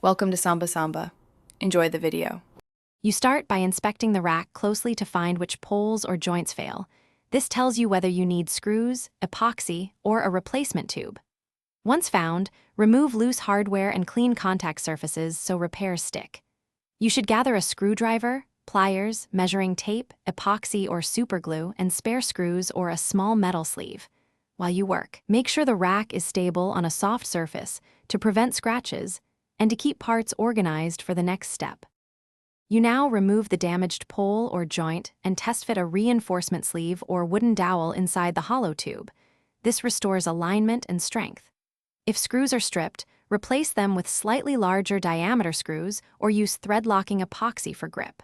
Welcome to Samba Samba. Enjoy the video. You start by inspecting the rack closely to find which poles or joints fail. This tells you whether you need screws, epoxy, or a replacement tube. Once found, remove loose hardware and clean contact surfaces so repairs stick. You should gather a screwdriver, pliers, measuring tape, epoxy or superglue, and spare screws or a small metal sleeve. While you work, make sure the rack is stable on a soft surface to prevent scratches and to keep parts organized for the next step. You now remove the damaged pole or joint and test fit a reinforcement sleeve or wooden dowel inside the hollow tube. This restores alignment and strength. If screws are stripped, replace them with slightly larger diameter screws or use thread-locking epoxy for grip.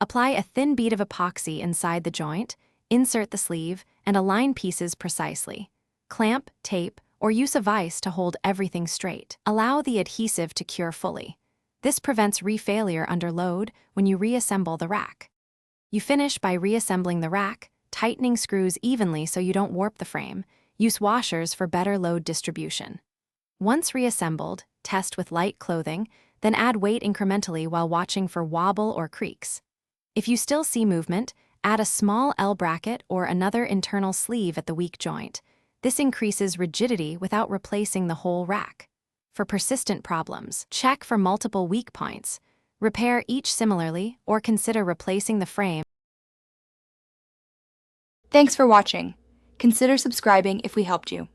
Apply a thin bead of epoxy inside the joint, insert the sleeve, and align pieces precisely. Clamp, tape, or use a vise to hold everything straight. Allow the adhesive to cure fully. This prevents refailure under load when you reassemble the rack. You finish by reassembling the rack, tightening screws evenly so you don't warp the frame. Use washers for better load distribution. Once reassembled, test with light clothing, then add weight incrementally while watching for wobble or creaks. If you still see movement, add a small L bracket or another internal sleeve at the weak joint. This increases rigidity without replacing the whole rack. For persistent problems, check for multiple weak points. Repair each similarly or consider replacing the frame. Thanks for watching. Consider subscribing if we helped you.